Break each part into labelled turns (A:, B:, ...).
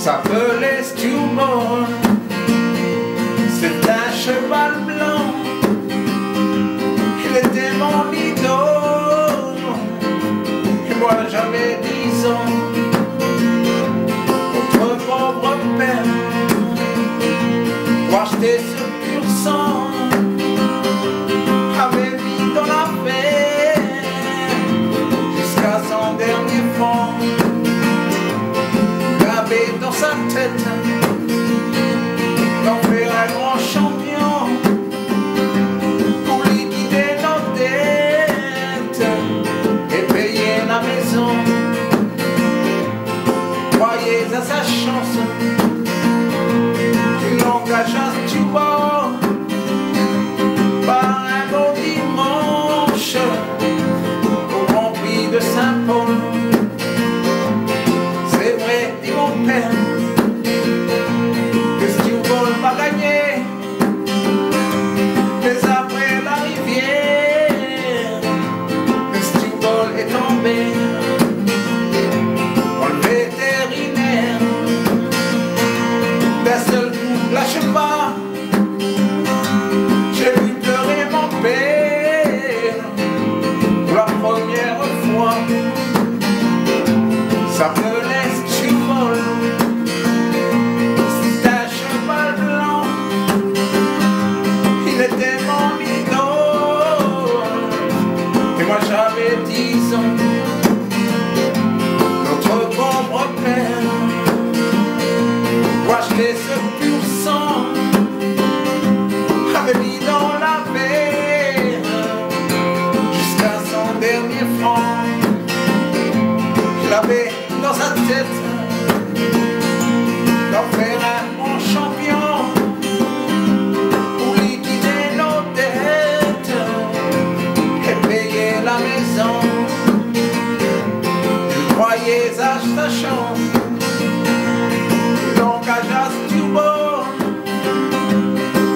A: s'appelait Stewart. C'est un cheval blanc, il était mon idole. Et moi j'avais 10 ans. Notre pauvre père, pour acheter ce pur sang, avait mis dans la paix jusqu'à son dernier franc. Dans sa tête d'en faire un grand champion pour liquider nos dettes et payer la maison. Croyez à sa chance, il engagea Stewart par un beau dimanche au Grand Prix de Saint-Paul. Que Stewart va gagner, mais après la rivière, que Stewart est tombé dans le vétérinaire. D'un seul coup, lâche pas, j'ai vu pleurer mon père pour la première fois. Ça me laisse Stewart. C'est un cheval blanc, il était mon idole. Et moi j'avais 10 ans. Notre pauvre père, pour acheter ce pur sang, avait mis dans la verre jusqu'à son dernier franc. Je l'avais dans sa tête d'en faire un grand champion pour liquider nos dettes et payer la maison. Il croyait à sa chance, il engagea Stewart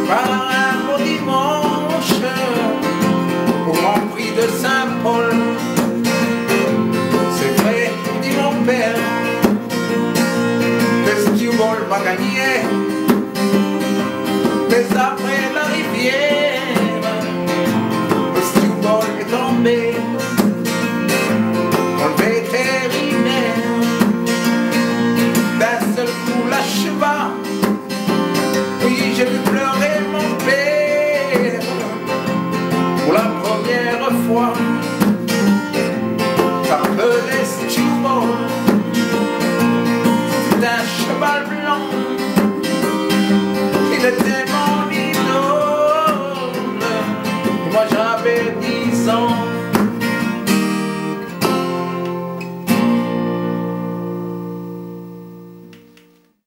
A: par un beau dimanche au Grand Prix de Saint-Paul. C'est vrai, dit mon père, que Stewart va gagner, mais après la rivière, que Stewart est tombé dans le vétérinaire. D'un seul coup, lâche pas, oui, j'ai vu pleurer mon père pour la première fois. S'appelait Stewart, c'est un cheval blanc, il était mon idole. Moi j'avais 10 ans.